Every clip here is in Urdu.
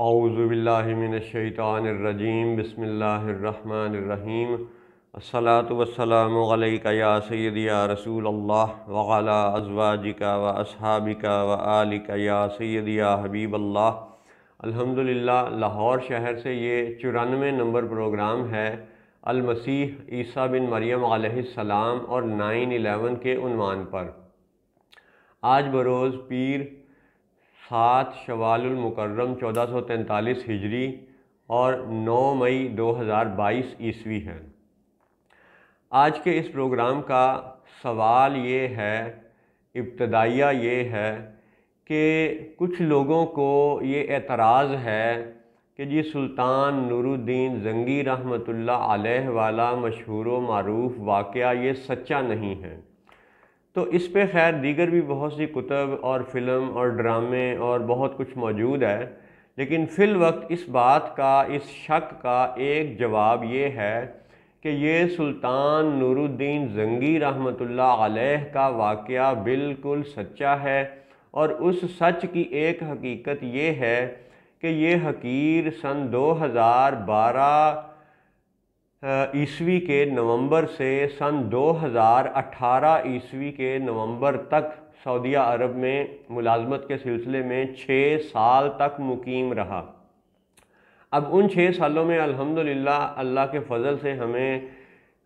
اعوذ باللہ من الشیطان الرجیم بسم اللہ الرحمن الرحیم الصلاۃ والسلام علیک یا سیدی یا رسول اللہ وعلی ازواجک و اصحابک و آلک یا سیدی یا حبیب اللہ۔ الحمدللہ لاہور شہر سے یہ 94 نمبر پروگرام ہے المسیح عیسیٰ بن مریم علیہ السلام اور 9/11 کے عنوان پر۔ آج بروز پیر 7 شوال المکرم 1443 ہجری اور 9 مئی 2022 عیسوی ہے۔ آج کے اس پروگرام کا سوال یہ ہے، ابتدائیہ یہ ہے کہ کچھ لوگوں کو یہ اعتراض ہے کہ جی سلطان نور الدین زنگی رحمۃ اللہ علیہ والا مشہور و معروف واقعہ یہ سچا نہیں ہے۔ تو اس پہ خیر دیگر بھی بہت سی کتب اور فلم اور ڈرامے اور بہت کچھ موجود ہے، لیکن فی الوقت اس بات کا، اس شک کا ایک جواب یہ ہے کہ یہ سلطان نور الدین زنگی رحمۃ اللہ علیہ کا واقعہ بالکل سچا ہے، اور اس سچ کی ایک حقیقت یہ ہے کہ یہ حقیر سن 2012 عیسوی کے نومبر سے سن 2018 عیسوی کے نومبر تک سعودیہ عرب میں ملازمت کے سلسلے میں 6 سال تک مقیم رہا۔ اب ان 6 سالوں میں الحمدللہ اللہ کے فضل سے ہمیں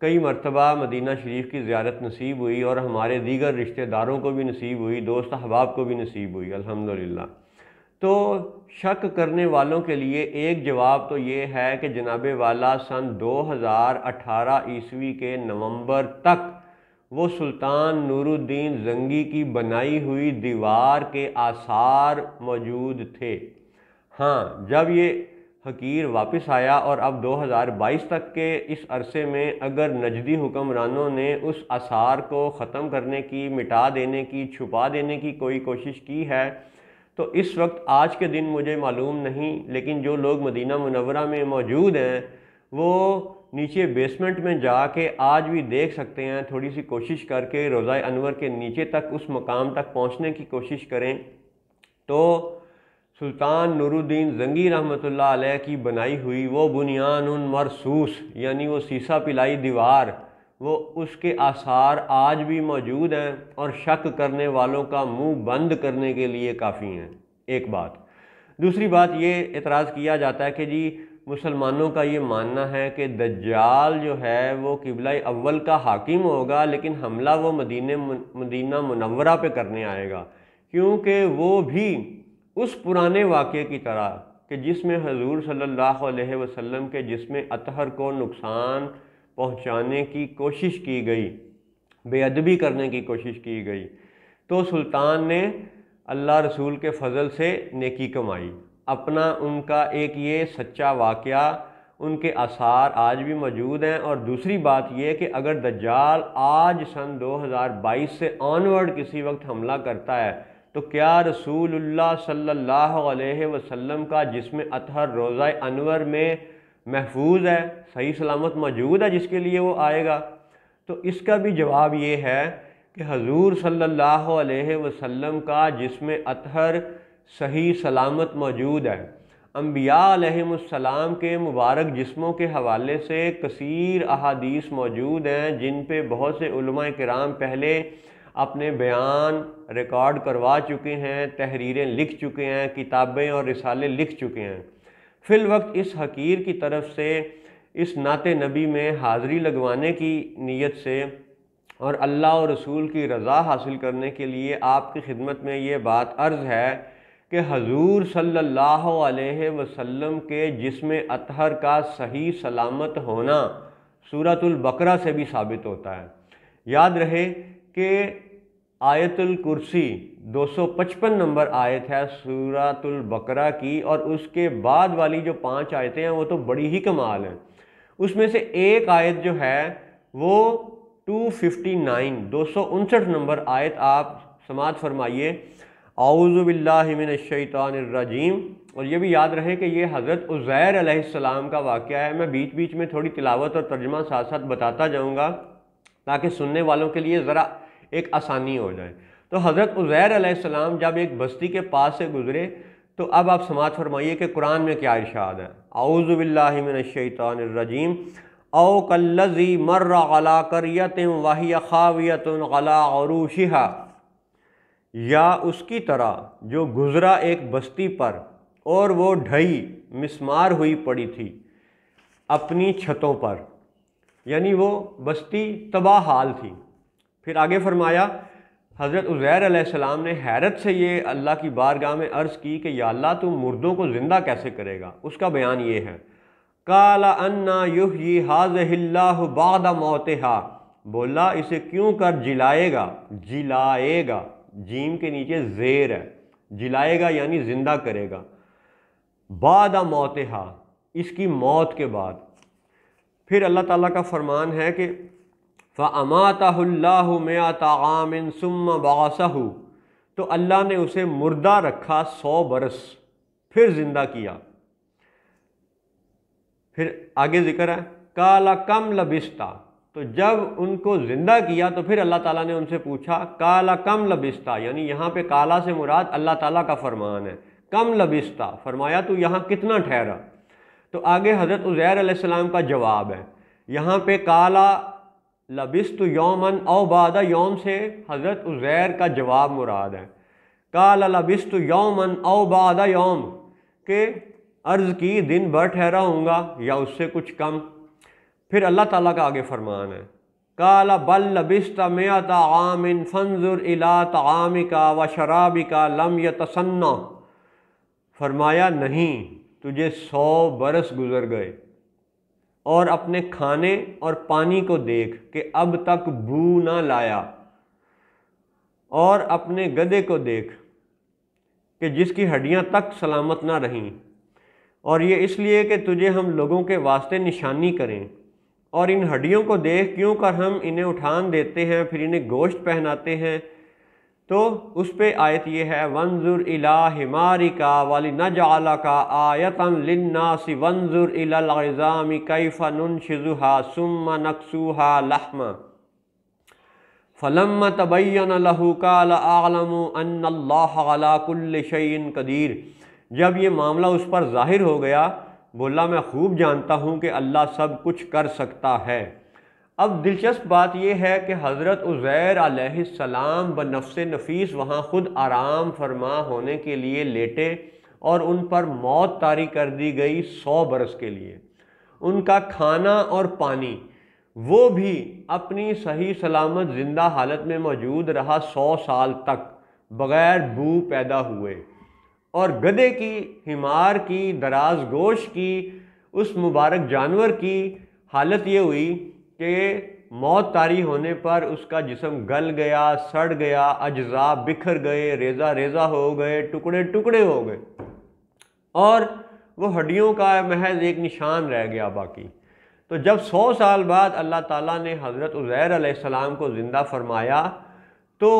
کئی مرتبہ مدینہ شریف کی زیارت نصیب ہوئی، اور ہمارے دیگر رشتہ داروں کو بھی نصیب ہوئی، دوست احباب کو بھی نصیب ہوئی الحمدللہ۔ تو شک کرنے والوں کے لیے ایک جواب تو یہ ہے کہ جناب والا سن 2018 عیسوی کے نومبر تک وہ سلطان نور الدین زنگی کی بنائی ہوئی دیوار کے آثار موجود تھے۔ ہاں، جب یہ حقیر واپس آیا اور اب 2022 تک کے اس عرصے میں اگر نجدی حکمرانوں نے اس آثار کو ختم کرنے کی، مٹا دینے کی، چھپا دینے کی کوئی کوشش کی ہے، تو اس وقت آج کے دن مجھے معلوم نہیں، لیکن جو لوگ مدینہ منورہ میں موجود ہیں وہ نیچے بیسمنٹ میں جا کے آج بھی دیکھ سکتے ہیں، تھوڑی سی کوشش کر کے روضہ انور کے نیچے تک اس مقام تک پہنچنے کی کوشش کریں تو سلطان نور الدین زنگی رحمۃ اللہ علیہ کی بنائی ہوئی وہ بنیان مرصوص، یعنی وہ سیسہ پلائی دیوار، وہ اس کے آثار آج بھی موجود ہیں، اور شک کرنے والوں کا منہ بند کرنے کے لیے کافی ہیں۔ ایک بات۔ دوسری بات یہ اعتراض کیا جاتا ہے کہ جی مسلمانوں کا یہ ماننا ہے کہ دجال جو ہے وہ قبلہ اول کا حاکم ہوگا، لیکن حملہ وہ مدینہ منورہ پہ کرنے آئے گا، کیونکہ وہ بھی اس پرانے واقعے کی طرح کہ جس میں حضور صلی اللہ علیہ وسلم کے جسم اطہر کو نقصان پہنچانے کی کوشش کی گئی، بے ادبی کرنے کی کوشش کی گئی، تو سلطان نے اللہ رسول کے فضل سے نیکی کمائی۔ اپنا ان کا ایک یہ سچا واقعہ، ان کے آثار آج بھی موجود ہیں۔ اور دوسری بات یہ کہ اگر دجال آج سن 2022 سے آنورڈ کسی وقت حملہ کرتا ہے تو کیا رسول اللہ صلی اللہ علیہ وسلم کا جسم اطہر روضہ انور میں محفوظ ہے، صحیح سلامت موجود ہے جس کے لیے وہ آئے گا؟ تو اس کا بھی جواب یہ ہے کہ حضور صلی اللہ علیہ وسلم کا جسم اطہر صحیح سلامت موجود ہے۔ انبیاء علیہم السلام کے مبارک جسموں کے حوالے سے کثیر احادیث موجود ہیں، جن پہ بہت سے علماء کرام پہلے اپنے بیان ریکارڈ کروا چکے ہیں، تحریریں لکھ چکے ہیں، کتابیں اور رسالے لکھ چکے ہیں۔ فی الوقت اس حقیر کی طرف سے اس نعت نبی میں حاضری لگوانے کی نیت سے اور اللہ اور رسول کی رضا حاصل کرنے کے لیے آپ کی خدمت میں یہ بات عرض ہے کہ حضور صلی اللہ علیہ وسلم کے جسم اطہر کا صحیح سلامت ہونا سورۃ البقرہ سے بھی ثابت ہوتا ہے۔ یاد رہے کہ آیت الکرسی 255 نمبر آیت ہے سورۃ البقرہ کی، اور اس کے بعد والی جو 5 آیتیں ہیں وہ تو بڑی ہی کمال ہیں۔ اس میں سے ایک آیت جو ہے وہ 259 نمبر آیت آپ سماعت فرمائیے، اعوذ باللہ من الشیطان الرجیم۔ اور یہ بھی یاد رہے کہ یہ حضرت عزیر علیہ السلام کا واقعہ ہے۔ میں بیچ بیچ میں تھوڑی تلاوت اور ترجمہ ساتھ ساتھ بتاتا جاؤں گا تاکہ سننے والوں کے لیے ذرا ایک آسانی ہو جائے۔ تو حضرت عزیر علیہ السلام جب ایک بستی کے پاس سے گزرے تو اب آپ سماعت فرمائیے کہ قرآن میں کیا ارشاد ہے۔ اعوذ باللہ من الشیطان الرجیم، او کالذی مر علی قریۃ وہی خاویۃ علی عروشها، یا اس کی طرح جو گزرا ایک بستی پر اور وہ ڈھئی مسمار ہوئی پڑی تھی اپنی چھتوں پر، یعنی وہ بستی تباہ حال تھی۔ پھر آگے فرمایا، حضرت عزیر علیہ السلام نے حیرت سے یہ اللہ کی بارگاہ میں عرض کی کہ یا اللہ تو مردوں کو زندہ کیسے کرے گا؟ اس کا بیان یہ ہے، قال انا یحیی ھذہ اللہ بعد موتہا، بولا اسے کیوں کر جلائے گا، جلائے گا، جیم کے نیچے زیر ہے، جلائے گا یعنی زندہ کرے گا، بعد موتہا، اس کی موت کے بعد۔ پھر اللہ تعالیٰ کا فرمان ہے کہ فَأَمَاتَهُ اللَّهُ مِئَةَ عَامٍ ثُمَّ بَعَثَهُ، تو اللہ نے اسے مردہ رکھا 100 برس، پھر زندہ کیا۔ پھر آگے ذکر ہے قَالَ كَمْ لَبِثْتَ، تو جب ان کو زندہ کیا تو پھر اللہ تعالیٰ نے ان سے پوچھا قَالَ كَمْ لَبِثْتَ، یعنی یہاں پہ کالا سے مراد اللہ تعالیٰ کا فرمان ہے، کم لبثت، فرمایا تو یہاں کتنا ٹھہرا۔ تو آگے حضرت عزیر علیہ السلام کا جواب ہے، یہاں پہ کالا لبثت یومن او بعد یوم سے حضرت عزیر کا جواب مراد ہے، قال لبثت یومن او بعد یوم، کہ عرض کی دن بھر ٹھہرا ہوں گا یا اس سے کچھ کم۔ پھر اللہ تعالیٰ کا آگے فرمان ہے، قال بل لبثت مئۃ عام فانظر الی طعامک وشرابک لم یتسنہ، فرمایا نہیں، تجھے 100 برس گزر گئے، اور اپنے کھانے اور پانی کو دیکھ کہ اب تک بو نہ لایا، اور اپنے گدھے کو دیکھ کہ جس کی ہڈیاں تک سلامت نہ رہیں، اور یہ اس لیے کہ تجھے ہم لوگوں کے واسطے نشانی کریں، اور ان ہڈیوں کو دیکھ کیوں کر ہم انہیں اٹھان دیتے ہیں پھر انہیں گوشت پہناتے ہیں۔ تو اس پہ آیت یہ ہے وانظر الی حمارک ولنجعلک آیۃ للناس وانظر الی العظام کیف ننشزها ثم نکسوها لحما فلما تبین له قال اعلم ان اللہ علی کل شیء قدیر، جب یہ معاملہ اس پر ظاہر ہو گیا بولا میں خوب جانتا ہوں کہ اللہ سب کچھ کر سکتا ہے۔ اب دلچسپ بات یہ ہے کہ حضرت عزیر علیہ السلام بنفس نفیس وہاں خود آرام فرما ہونے کے لیے لیٹے، اور ان پر موت طاری کر دی گئی 100 برس کے لیے۔ ان کا کھانا اور پانی وہ بھی اپنی صحیح سلامت زندہ حالت میں موجود رہا 100 سال تک بغیر بو پیدا ہوئے، اور گدھے کی، حمار کی، دراز گوش کی، اس مبارک جانور کی حالت یہ ہوئی کہ موت طاری ہونے پر اس کا جسم گل گیا، سڑ گیا، اجزاء بکھر گئے، ریزہ ریزہ ہو گئے، ٹکڑے ٹکڑے ہو گئے، اور وہ ہڈیوں کا محض ایک نشان رہ گیا باقی۔ تو جب 100 سال بعد اللہ تعالیٰ نے حضرت عزیر علیہ السلام کو زندہ فرمایا تو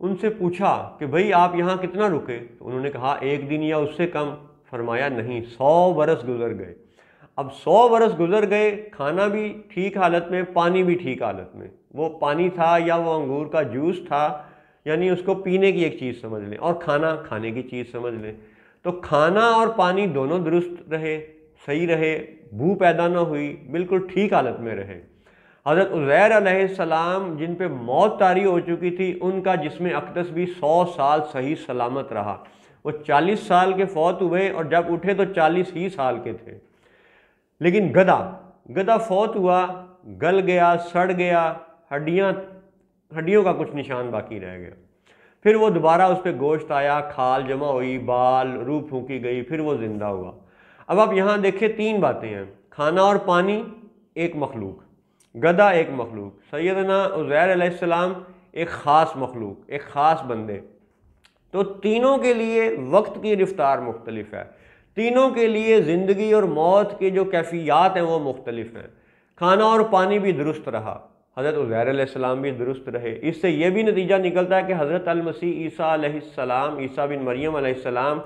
ان سے پوچھا کہ بھئی آپ یہاں کتنا رکے؟ تو انہوں نے کہا 1 دن یا اس سے کم۔ فرمایا نہیں، 100 برس گزر گئے۔ اب 100 برس گزر گئے، کھانا بھی ٹھیک حالت میں، پانی بھی ٹھیک حالت میں، وہ پانی تھا یا وہ انگور کا جوس تھا، یعنی اس کو پینے کی ایک چیز سمجھ لیں، اور کھانا کھانے کی چیز سمجھ لیں۔ تو کھانا اور پانی دونوں درست رہے، صحیح رہے، بو پیدا نہ ہوئی، بالکل ٹھیک حالت میں رہے۔ حضرت عزیر علیہ السلام جن پہ موت طاری ہو چکی تھی، ان کا جسم اقدس بھی 100 سال صحیح سلامت رہا۔ وہ 40 سال کے فوت ہوئے، اور جب اٹھے تو 40 ہی سال کے تھے۔ لیکن گدھا فوت ہوا، گل گیا، سڑ گیا، ہڈیوں کا کچھ نشان باقی رہ گیا۔ پھر وہ دوبارہ اس پہ گوشت آیا، کھال جمع ہوئی، بال، روح پھونکی گئی، پھر وہ زندہ ہوا۔ اب آپ یہاں دیکھیں 3 باتیں ہیں، کھانا اور پانی ایک مخلوق، گدھا ایک مخلوق، سیدنا عزیر علیہ السلام ایک خاص مخلوق، ایک خاص بندے۔ تو تینوں کے لیے وقت کی رفتار مختلف ہے، تینوں کے لیے زندگی اور موت کے جو کیفیات ہیں وہ مختلف ہیں۔ کھانا اور پانی بھی درست رہا، حضرت عزیر علیہ السلام بھی درست رہے۔ اس سے یہ بھی نتیجہ نکلتا ہے کہ حضرت المسیح عیسیٰ علیہ السلام، عیسیٰ بن مریم علیہ السلام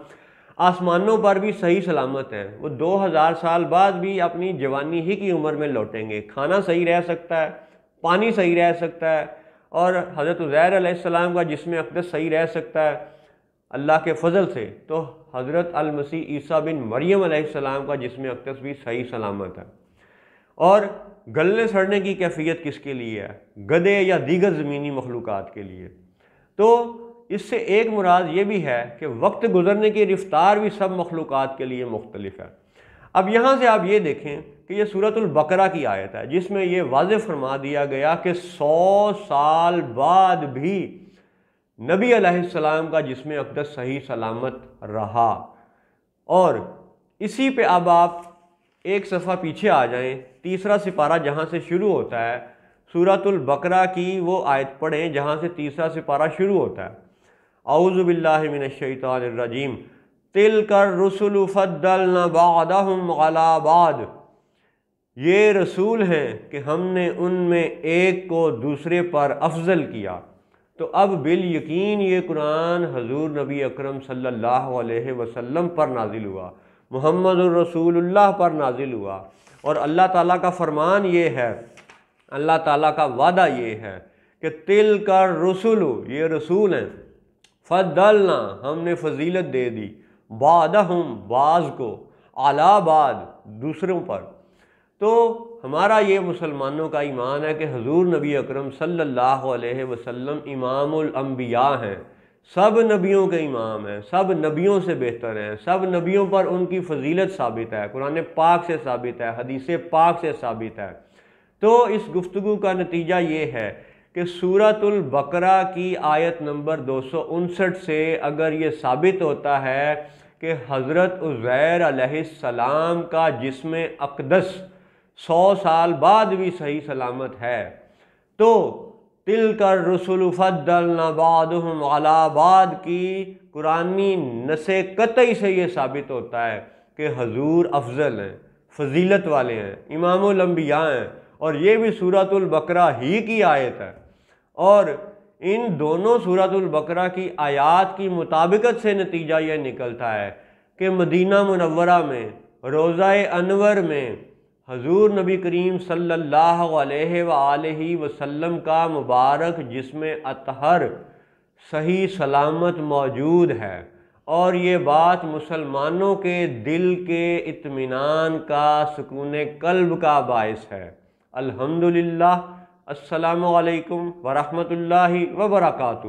آسمانوں پر بھی صحیح سلامت ہیں، وہ 2000 سال بعد بھی اپنی جوانی ہی کی عمر میں لوٹیں گے، کھانا صحیح رہ سکتا ہے، پانی صحیح رہ سکتا ہے، اور حضرت عزیر علیہ السلام کا جسم اقدس صحیح رہ سکتا ہے، اللہ کے فضل سے تو حضرت المسیح عیسیٰ بن مریم علیہ السلام کا جسم اقدس بھی صحیح سلامت ہے۔ اور گلنے سڑنے کی کیفیت کس کے لیے ہے؟ گدھے یا دیگر زمینی مخلوقات کے لیے۔ تو اس سے ایک مراد یہ بھی ہے کہ وقت گزرنے کی رفتار بھی سب مخلوقات کے لیے مختلف ہے۔ اب یہاں سے آپ یہ دیکھیں کہ یہ سورۃ البقرہ کی آیت ہے جس میں یہ واضح فرما دیا گیا کہ 100 سال بعد بھی نبی علیہ السلام کا جسم اقدس صحیح سلامت رہا۔ اور اسی پہ اب آپ ایک صفحہ پیچھے آ جائیں، تیسرا سپارہ جہاں سے شروع ہوتا ہے، سورۃ البقرہ کی وہ آیت پڑھیں جہاں سے تیسرا سپارہ شروع ہوتا ہے۔ اعوذ باللہ من الشیطان الرجیم، تلک الرسل فضلنا بعضهم علی بعض، یہ رسول ہیں کہ ہم نے ان میں ایک کو دوسرے پر افضل کیا۔ تو اب بالیقین یہ قرآن حضور نبی اکرم صلی اللہ علیہ وسلم پر نازل ہوا، محمد الرسول اللہ پر نازل ہوا، اور اللہ تعالیٰ کا فرمان یہ ہے، اللہ تعالیٰ کا وعدہ یہ ہے کہ تلک الرسل، یہ رسول ہیں، فضلنا، ہم نے فضیلت دے دی، بعضهم، بعض کو، علی بعض، دوسروں پر۔ تو ہمارا یہ مسلمانوں کا ایمان ہے کہ حضور نبی اکرم صلی اللہ علیہ وسلم امام الانبیاء ہیں، سب نبیوں کے امام ہیں، سب نبیوں سے بہتر ہیں، سب نبیوں پر ان کی فضیلت ثابت ہے، قرآن پاک سے ثابت ہے، حدیث پاک سے ثابت ہے۔ تو اس گفتگو کا نتیجہ یہ ہے کہ سورۃ البقرہ کی آیت نمبر 259 سے اگر یہ ثابت ہوتا ہے کہ حضرت عزیر علیہ السلام کا جسم اقدس 100 سال بعد بھی صحیح سلامت ہے، تو تلک الرسل فضلنا بعضهم علی بعض کی قرآنی نص قطعی سے یہ ثابت ہوتا ہے کہ حضور افضل ہیں، فضیلت والے ہیں، امام الانبیاء ہیں، اور یہ بھی سورۃ البقرہ ہی کی آیت ہے۔ اور ان دونوں سورۃ البقرہ کی آیات کی مطابقت سے نتیجہ یہ نکلتا ہے کہ مدینہ منورہ میں روضہ انور میں حضور نبی کریم صلی اللہ علیہ وآلہ وسلم کا مبارک جسم اطہر صحیح سلامت موجود ہے، اور یہ بات مسلمانوں کے دل کے اطمینان کا، سکون قلب کا باعث ہے۔ الحمدللہ۔ السلام علیکم ورحمۃ اللہ وبرکاتہ۔